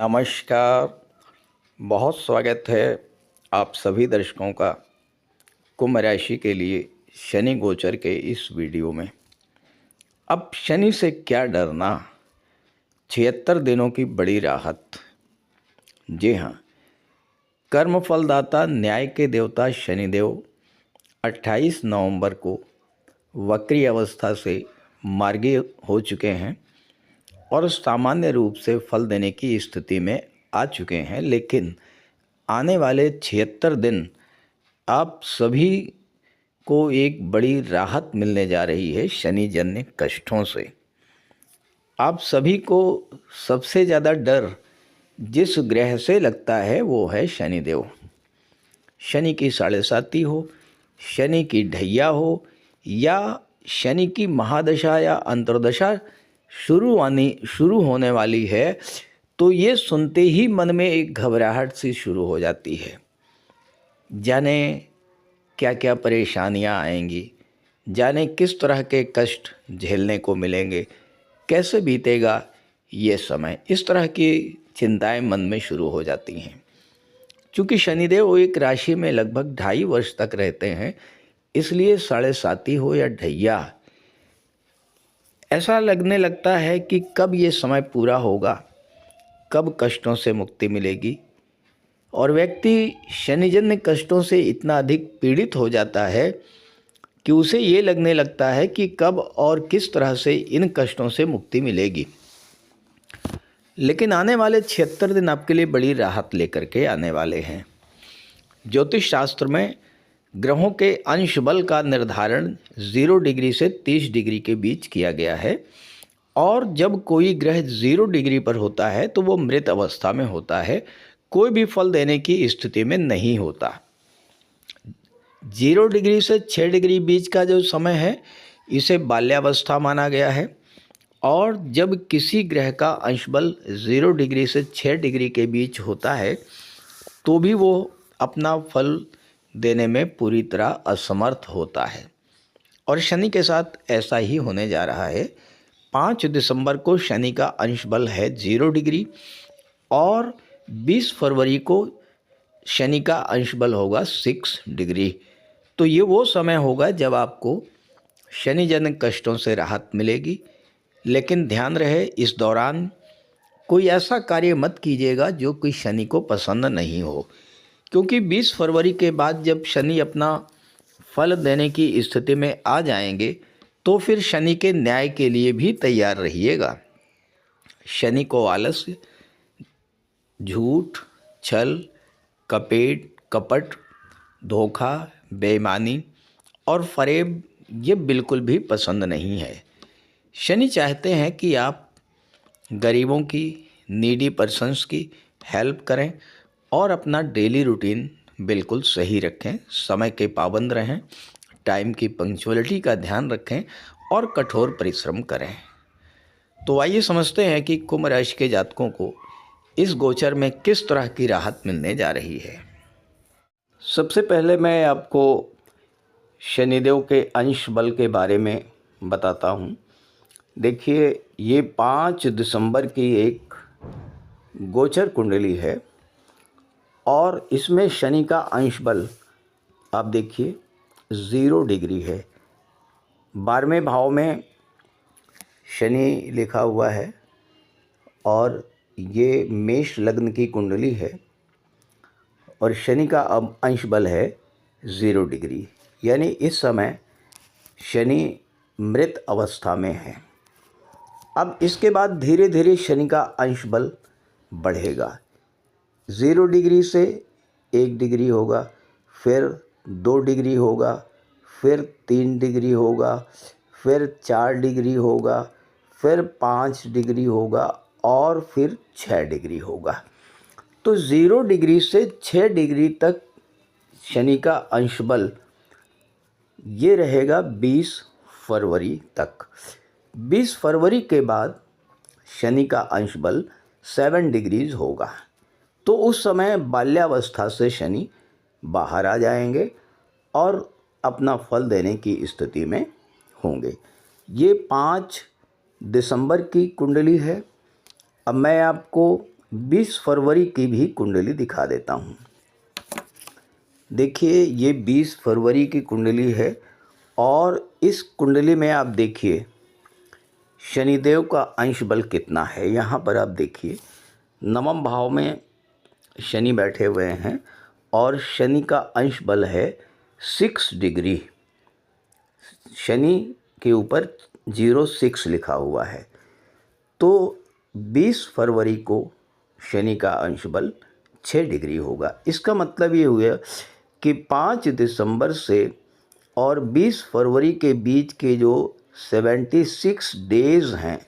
नमस्कार। बहुत स्वागत है आप सभी दर्शकों का कुंभ राशि के लिए शनि गोचर के इस वीडियो में। अब शनि से क्या डरना, 76 दिनों की बड़ी राहत। जी हाँ, कर्म फलदाता न्याय के देवता शनिदेव 28 नवंबर को वक्री अवस्था से मार्गी हो चुके हैं और सामान्य रूप से फल देने की स्थिति में आ चुके हैं। लेकिन आने वाले 76 दिन आप सभी को एक बड़ी राहत मिलने जा रही है शनि जन्य कष्टों से। आप सभी को सबसे ज़्यादा डर जिस ग्रह से लगता है वो है शनिदेव। शनि की साढ़ेसाती हो, शनि की ढैया हो या शनि की महादशा या अंतर्दशा शुरू होने वाली है, तो ये सुनते ही मन में एक घबराहट सी शुरू हो जाती है। जाने क्या क्या परेशानियां आएंगी, जाने किस तरह के कष्ट झेलने को मिलेंगे, कैसे बीतेगा ये समय, इस तरह की चिंताएं मन में शुरू हो जाती हैं। चूँकि शनिदेव एक राशि में लगभग 2.5 वर्ष तक रहते हैं, इसलिए साढ़ेसाती हो या ढैया, ऐसा लगने लगता है कि कब ये समय पूरा होगा, कब कष्टों से मुक्ति मिलेगी। और व्यक्ति शनिजन्य कष्टों से इतना अधिक पीड़ित हो जाता है कि उसे ये लगने लगता है कि कब और किस तरह से इन कष्टों से मुक्ति मिलेगी। लेकिन आने वाले 76 दिन आपके लिए बड़ी राहत लेकर के आने वाले हैं। ज्योतिष शास्त्र में ग्रहों के अंश बल का निर्धारण 0 डिग्री से 30 डिग्री के बीच किया गया है। और जब कोई ग्रह 0 डिग्री पर होता है तो वो मृत अवस्था में होता है, कोई भी फल देने की स्थिति में नहीं होता। 0 डिग्री से 6 डिग्री बीच का जो समय है, इसे बाल्यावस्था माना गया है। और जब किसी ग्रह का अंश बल 0 डिग्री से 6 डिग्री के बीच होता है तो भी वो अपना फल देने में पूरी तरह असमर्थ होता है। और शनि के साथ ऐसा ही होने जा रहा है। 5 दिसंबर को शनि का अंश बल है 0 डिग्री और 20 फरवरी को शनि का अंश बल होगा 6 डिग्री। तो ये वो समय होगा जब आपको शनि जन्य कष्टों से राहत मिलेगी। लेकिन ध्यान रहे, इस दौरान कोई ऐसा कार्य मत कीजिएगा जो कि शनि को पसंद नहीं हो, क्योंकि 20 फरवरी के बाद जब शनि अपना फल देने की स्थिति में आ जाएंगे तो फिर शनि के न्याय के लिए भी तैयार रहिएगा। शनि को आलस्य, झूठ, छल, कपट, धोखा, बेईमानी और फरेब ये बिल्कुल भी पसंद नहीं है। शनि चाहते हैं कि आप गरीबों की, नीडी पर्सन्स की हेल्प करें और अपना डेली रूटीन बिल्कुल सही रखें, समय के पाबंद रहें, टाइम की पंक्चुअलिटी का ध्यान रखें और कठोर परिश्रम करें। तो आइए समझते हैं कि कुंभ राशि के जातकों को इस गोचर में किस तरह की राहत मिलने जा रही है। सबसे पहले मैं आपको शनिदेव के अंश बल के बारे में बताता हूँ। देखिए, ये 5 दिसंबर की एक गोचर कुंडली है और इसमें शनि का अंश बल आप देखिए 0 डिग्री है। 12वें भाव में शनि लिखा हुआ है और ये मेष लग्न की कुंडली है और शनि का अब अंश बल है 0 डिग्री, यानी इस समय शनि मृत अवस्था में है। अब इसके बाद धीरे धीरे शनि का अंश बल बढ़ेगा। 0 डिग्री से 1 डिग्री होगा, फिर 2 डिग्री होगा, फिर 3 डिग्री होगा, फिर 4 डिग्री होगा, फिर 5 डिग्री होगा और फिर 6 डिग्री होगा। तो 0 डिग्री से 6 डिग्री तक शनि का अंश बल ये रहेगा 20 फरवरी तक। 20 फरवरी के बाद शनि का अंश बल 7 डिग्रीज होगा। तो उस समय बाल्यावस्था से शनि बाहर आ जाएंगे और अपना फल देने की स्थिति में होंगे। ये 5 दिसंबर की कुंडली है। अब मैं आपको 20 फरवरी की भी कुंडली दिखा देता हूँ। देखिए ये 20 फरवरी की कुंडली है और इस कुंडली में आप देखिए शनिदेव का अंश बल कितना है। यहाँ पर आप देखिए नवम भाव में शनि बैठे हुए हैं और शनि का अंश बल है 6 डिग्री। शनि के ऊपर 06 लिखा हुआ है। तो 20 फरवरी को शनि का अंश बल 6 डिग्री होगा। इसका मतलब ये हुआ कि 5 दिसंबर से और 20 फरवरी के बीच के जो 76 डेज़ हैं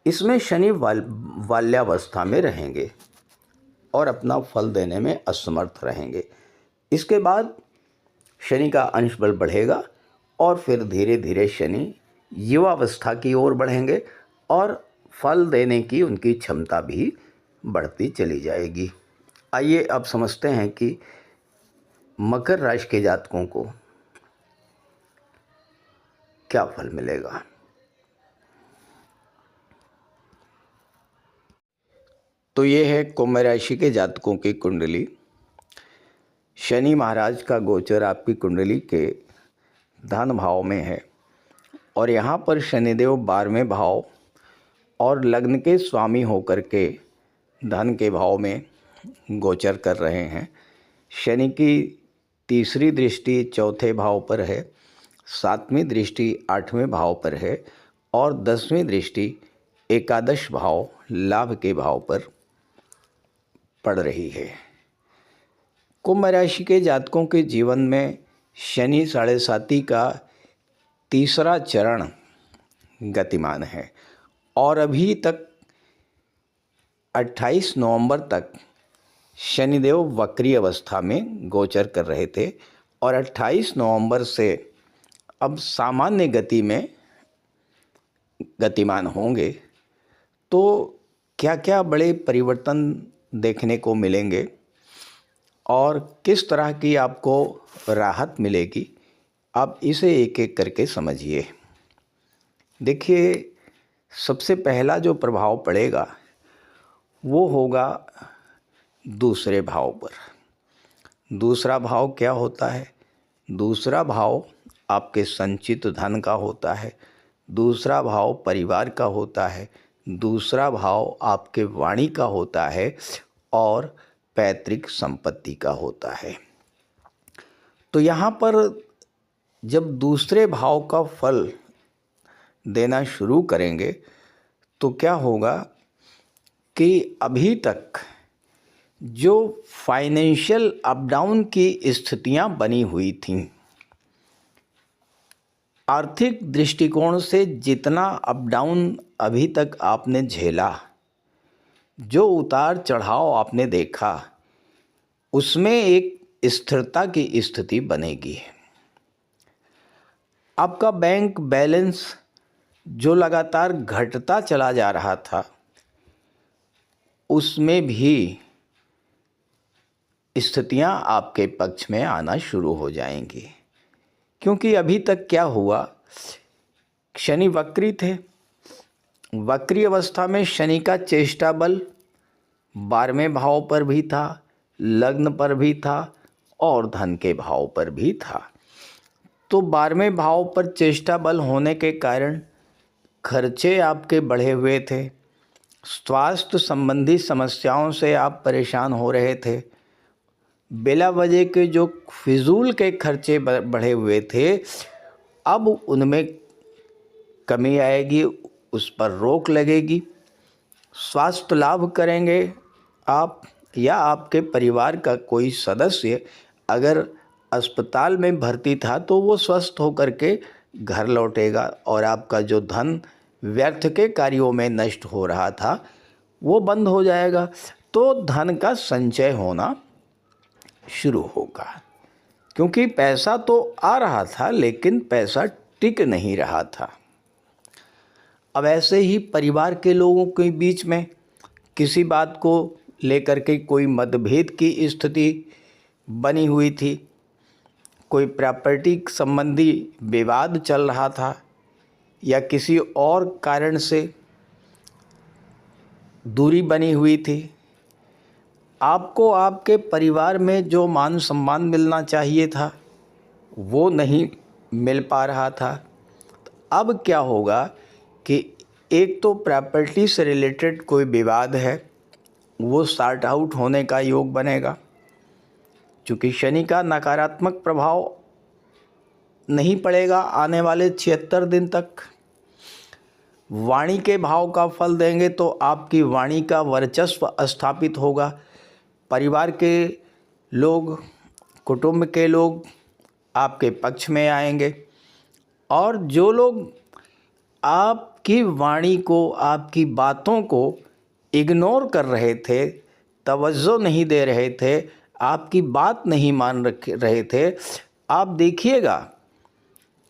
इसमें शनि बाल्यावस्था में रहेंगे और अपना फल देने में असमर्थ रहेंगे। इसके बाद शनि का अंश बल बढ़ेगा और फिर धीरे धीरे शनि युवावस्था की ओर बढ़ेंगे और फल देने की उनकी क्षमता भी बढ़ती चली जाएगी। आइए अब समझते हैं कि मकर राशि के जातकों को क्या फल मिलेगा। तो ये है कुंभ राशि के जातकों की कुंडली। शनि महाराज का गोचर आपकी कुंडली के धन भाव में है और यहाँ पर शनिदेव 12वें भाव और लग्न के स्वामी होकर के धन के भाव में गोचर कर रहे हैं। शनि की तीसरी दृष्टि चौथे भाव पर है, 7वीं दृष्टि 8वें भाव पर है और 10वीं दृष्टि एकादश भाव लाभ के भाव पर पड़ रही है। कुंभ राशि के जातकों के जीवन में शनि 7.5 का तीसरा चरण गतिमान है और अभी तक 28 नवंबर तक शनिदेव वक्री अवस्था में गोचर कर रहे थे और 28 नवंबर से अब सामान्य गति में गतिमान होंगे। तो क्या क्या बड़े परिवर्तन देखने को मिलेंगे और किस तरह की आपको राहत मिलेगी, आप इसे एक एक करके समझिए। देखिए सबसे पहला जो प्रभाव पड़ेगा वो होगा दूसरे भाव पर। दूसरा भाव क्या होता है? दूसरा भाव आपके संचित धन का होता है, दूसरा भाव परिवार का होता है, दूसरा भाव आपके वाणी का होता है और पैतृक संपत्ति का होता है। तो यहाँ पर जब दूसरे भाव का फल देना शुरू करेंगे तो क्या होगा कि अभी तक जो फाइनेंशियल अप डाउन की स्थितियां बनी हुई थीं, आर्थिक दृष्टिकोण से जितना अप डाउन अभी तक आपने झेला, जो उतार चढ़ाव आपने देखा, उसमें एक स्थिरता की स्थिति बनेगी। आपका बैंक बैलेंस जो लगातार घटता चला जा रहा था उसमें भी स्थितियां आपके पक्ष में आना शुरू हो जाएंगी। क्योंकि अभी तक क्या हुआ, शनि वक्री थे, वक्री अवस्था में शनि का चेष्टा बल 12वें भाव पर भी था, लग्न पर भी था और धन के भाव पर भी था। तो 12वें भाव पर चेष्टा बल होने के कारण खर्चे आपके बढ़े हुए थे, स्वास्थ्य संबंधी समस्याओं से आप परेशान हो रहे थे, बिला वजह के जो फिजूल के खर्चे बढ़े हुए थे अब उनमें कमी आएगी, उस पर रोक लगेगी। स्वास्थ्य लाभ करेंगे आप या आपके परिवार का कोई सदस्य अगर अस्पताल में भर्ती था तो वो स्वस्थ होकर के घर लौटेगा और आपका जो धन व्यर्थ के कार्यों में नष्ट हो रहा था वो बंद हो जाएगा। तो धन का संचय होना शुरू होगा, क्योंकि पैसा तो आ रहा था लेकिन पैसा टिक नहीं रहा था। अब ऐसे ही परिवार के लोगों के बीच में किसी बात को लेकर के कोई मतभेद की स्थिति बनी हुई थी, कोई प्रॉपर्टी संबंधी विवाद चल रहा था या किसी और कारण से दूरी बनी हुई थी, आपको आपके परिवार में जो मान सम्मान मिलना चाहिए था वो नहीं मिल पा रहा था। अब क्या होगा कि एक तो प्रॉपर्टी से रिलेटेड कोई विवाद है, वो सॉर्ट आउट होने का योग बनेगा। चूँकि शनि का नकारात्मक प्रभाव नहीं पड़ेगा आने वाले 76 दिन तक। वाणी के भाव का फल देंगे तो आपकी वाणी का वर्चस्व स्थापित होगा। परिवार के लोग, कुटुंब के लोग आपके पक्ष में आएंगे, और जो लोग आपकी वाणी को, आपकी बातों को इग्नोर कर रहे थे, तवज्जो नहीं दे रहे थे, आपकी बात नहीं मान रहे थे, आप देखिएगा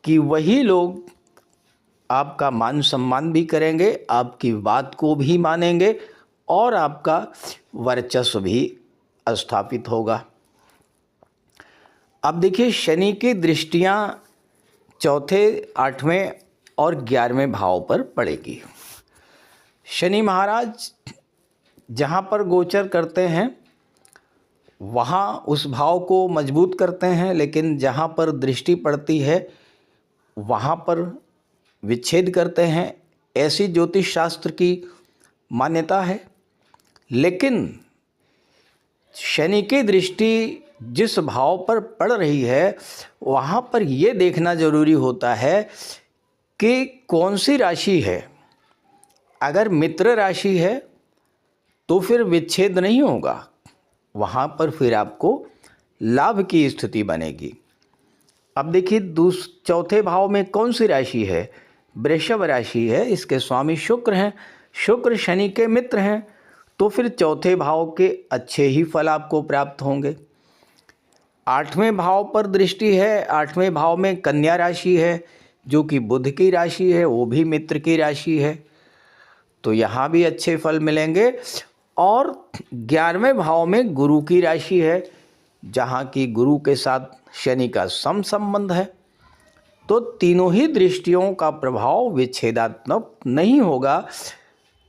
कि वही लोग आपका मान सम्मान भी करेंगे, आपकी बात को भी मानेंगे और आपका वर्चस्व भी स्थापित होगा। अब देखिए, शनि की दृष्टियां चौथे, 8वें और 11वें भाव पर पड़ेगी। शनि महाराज जहाँ पर गोचर करते हैं वहाँ उस भाव को मजबूत करते हैं, लेकिन जहाँ पर दृष्टि पड़ती है वहाँ पर विच्छेद करते हैं। ऐसी ज्योतिष शास्त्र की मान्यता है। लेकिन शनि की दृष्टि जिस भाव पर पड़ रही है वहाँ पर ये देखना जरूरी होता है कि कौन सी राशि है। अगर मित्र राशि है तो फिर विच्छेद नहीं होगा, वहाँ पर फिर आपको लाभ की स्थिति बनेगी। अब देखिए, चौथे भाव में कौन सी राशि है? वृषभ राशि है। इसके स्वामी शुक्र हैं। शुक्र शनि के मित्र हैं, तो फिर चौथे भाव के अच्छे ही फल आपको प्राप्त होंगे। 8वें भाव पर दृष्टि है। 8वें भाव में कन्या राशि है, जो कि बुध की राशि है, वो भी मित्र की राशि है, तो यहाँ भी अच्छे फल मिलेंगे। और 11वें भाव में गुरु की राशि है, जहाँ की गुरु के साथ शनि का संबंध है, तो तीनों ही दृष्टियों का प्रभाव विच्छेदात्मक नहीं होगा,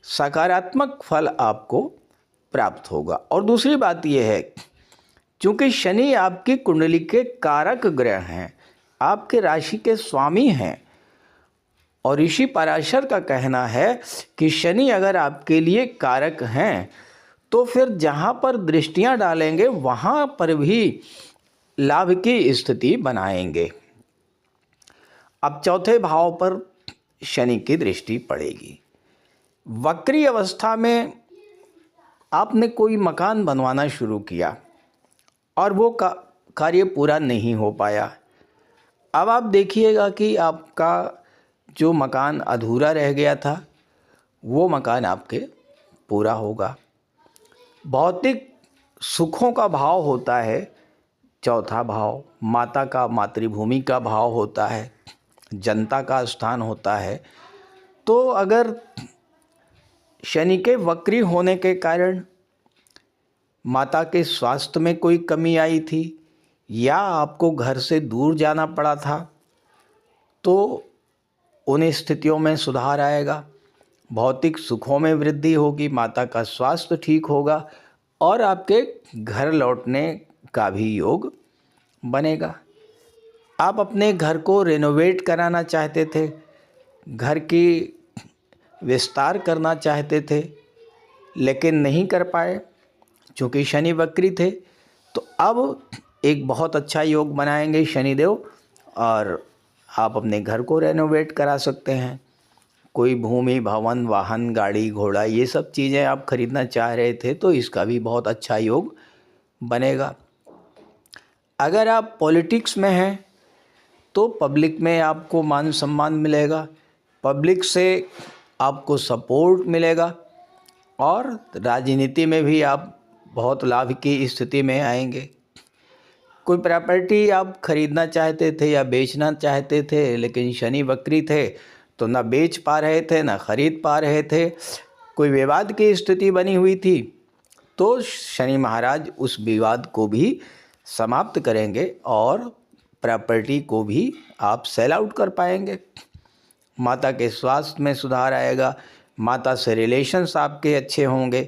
सकारात्मक फल आपको प्राप्त होगा। और दूसरी बात यह है, चूँकि शनि आपकी कुंडली के कारक ग्रह हैं, आपके राशि के स्वामी हैं, और ऋषि पराशर का कहना है कि शनि अगर आपके लिए कारक हैं तो फिर जहाँ पर दृष्टियाँ डालेंगे वहाँ पर भी लाभ की स्थिति बनाएंगे। अब चौथे भाव पर शनि की दृष्टि पड़ेगी। वक्री अवस्था में आपने कोई मकान बनवाना शुरू किया और वो कार्य पूरा नहीं हो पाया। अब आप देखिएगा कि आपका जो मकान अधूरा रह गया था वो मकान आपके पूरा होगा। भौतिक सुखों का भाव होता है चौथा भाव, माता का, मातृभूमि का भाव होता है, जनता का स्थान होता है। तो अगर शनि के वक्री होने के कारण माता के स्वास्थ्य में कोई कमी आई थी या आपको घर से दूर जाना पड़ा था, तो उन स्थितियों में सुधार आएगा, भौतिक सुखों में वृद्धि होगी, माता का स्वास्थ्य ठीक होगा और आपके घर लौटने का भी योग बनेगा। आप अपने घर को रेनोवेट कराना चाहते थे, घर की विस्तार करना चाहते थे, लेकिन नहीं कर पाए क्योंकि शनि वक्री थे, तो अब एक बहुत अच्छा योग बनाएंगे शनिदेव और आप अपने घर को रेनोवेट करा सकते हैं। कोई भूमि, भवन, वाहन, गाड़ी, घोड़ा, ये सब चीज़ें आप खरीदना चाह रहे थे तो इसका भी बहुत अच्छा योग बनेगा। अगर आप पॉलिटिक्स में हैं तो पब्लिक में आपको मान सम्मान मिलेगा, पब्लिक से आपको सपोर्ट मिलेगा और राजनीति में भी आप बहुत लाभ की स्थिति में आएंगे। कोई प्रॉपर्टी आप खरीदना चाहते थे या बेचना चाहते थे, लेकिन शनि वक्री थे तो ना बेच पा रहे थे ना खरीद पा रहे थे, कोई विवाद की स्थिति बनी हुई थी, तो शनि महाराज उस विवाद को भी समाप्त करेंगे और प्रॉपर्टी को भी आप सेल आउट कर पाएंगे। माता के स्वास्थ्य में सुधार आएगा, माता से रिलेशंस आपके अच्छे होंगे।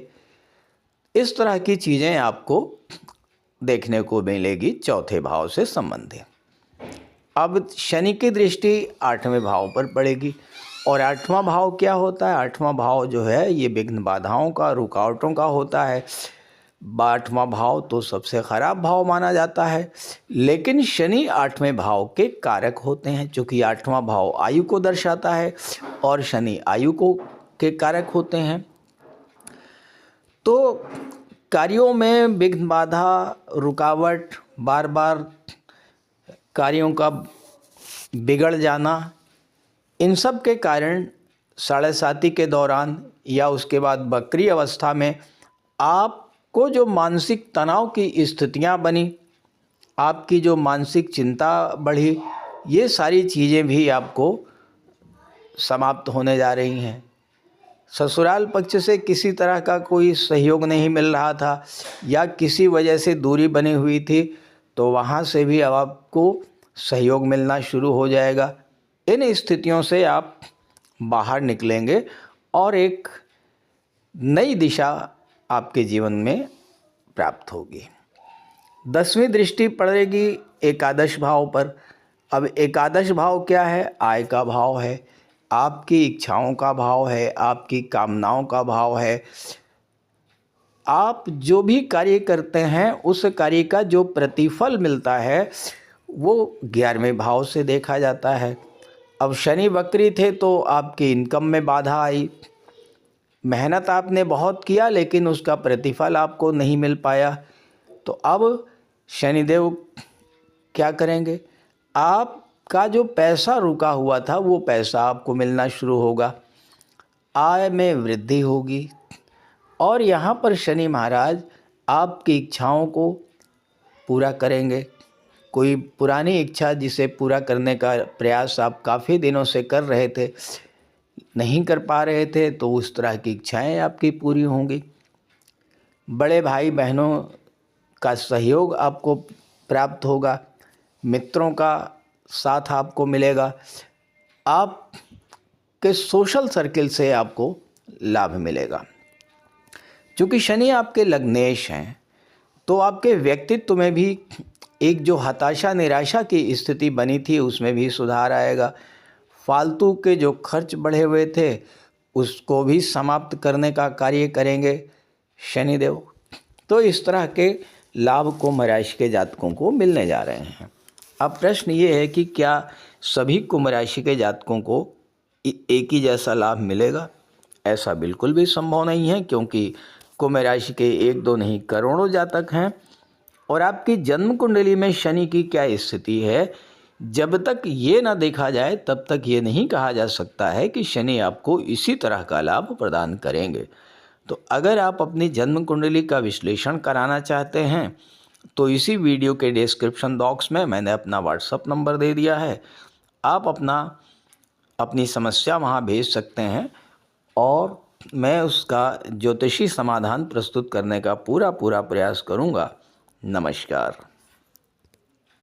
इस तरह की चीज़ें आपको देखने को मिलेगी चौथे भाव से संबंधित। अब शनि की दृष्टि 8वें भाव पर पड़ेगी और 8वां भाव क्या होता है? 8वां भाव जो है ये विघ्न बाधाओं का, रुकावटों का होता है। 8वां भाव तो सबसे खराब भाव माना जाता है, लेकिन शनि 8वें भाव के कारक होते हैं। चूँकि 8वां भाव आयु को दर्शाता है और शनि आयु को के कारक होते हैं, तो कार्यों में विघ्न बाधा, रुकावट, बार बार कार्यों का बिगड़ जाना, इन सब के कारण साढ़े साती के दौरान या उसके बाद वक्री अवस्था में आपको जो मानसिक तनाव की स्थितियां बनी, आपकी जो मानसिक चिंता बढ़ी, ये सारी चीज़ें भी आपको समाप्त होने जा रही हैं। ससुराल पक्ष से किसी तरह का कोई सहयोग नहीं मिल रहा था या किसी वजह से दूरी बनी हुई थी, तो वहाँ से भी अब आपको सहयोग मिलना शुरू हो जाएगा। इन स्थितियों से आप बाहर निकलेंगे और एक नई दिशा आपके जीवन में प्राप्त होगी। 10वीं दृष्टि पड़ेगी एकादश भाव पर। अब एकादश भाव क्या है? आय का भाव है, आपकी इच्छाओं का भाव है, आपकी कामनाओं का भाव है। आप जो भी कार्य करते हैं उस कार्य का जो प्रतिफल मिलता है वो 11वें भाव से देखा जाता है। अब शनि वक्री थे तो आपकी इनकम में बाधा आई, मेहनत आपने बहुत किया लेकिन उसका प्रतिफल आपको नहीं मिल पाया। तो अब शनिदेव क्या करेंगे? आपका जो पैसा रुका हुआ था वो पैसा आपको मिलना शुरू होगा, आय में वृद्धि होगी और यहाँ पर शनि महाराज आपकी इच्छाओं को पूरा करेंगे। कोई पुरानी इच्छा जिसे पूरा करने का प्रयास आप काफ़ी दिनों से कर रहे थे, नहीं कर पा रहे थे, तो उस तरह की इच्छाएं आपकी पूरी होंगी। बड़े भाई बहनों का सहयोग आपको प्राप्त होगा, मित्रों का साथ आपको मिलेगा, आपके सोशल सर्किल से आपको लाभ मिलेगा। चूँकि शनि आपके लग्नेश हैं तो आपके व्यक्तित्व में भी एक जो हताशा निराशा की स्थिति बनी थी उसमें भी सुधार आएगा। फालतू के जो खर्च बढ़े हुए थे उसको भी समाप्त करने का कार्य करेंगे शनिदेव। तो इस तरह के लाभ कुंभ राशि के जातकों को मिलने जा रहे हैं। अब प्रश्न ये है कि क्या सभी कुंभ राशि के जातकों को एक ही जैसा लाभ मिलेगा? ऐसा बिल्कुल भी संभव नहीं है, क्योंकि कुंभ राशि के 1-2 नहीं करोड़ों जातक हैं और आपकी जन्म कुंडली में शनि की क्या स्थिति है, जब तक ये ना देखा जाए तब तक ये नहीं कहा जा सकता है कि शनि आपको इसी तरह का लाभ प्रदान करेंगे। तो अगर आप अपनी जन्म कुंडली का विश्लेषण कराना चाहते हैं तो इसी वीडियो के डिस्क्रिप्शन बॉक्स में मैंने अपना व्हाट्सएप नंबर दे दिया है। आप अपनी समस्या वहाँ भेज सकते हैं और मैं उसका ज्योतिषी समाधान प्रस्तुत करने का पूरा प्रयास करूँगा। नमस्कार।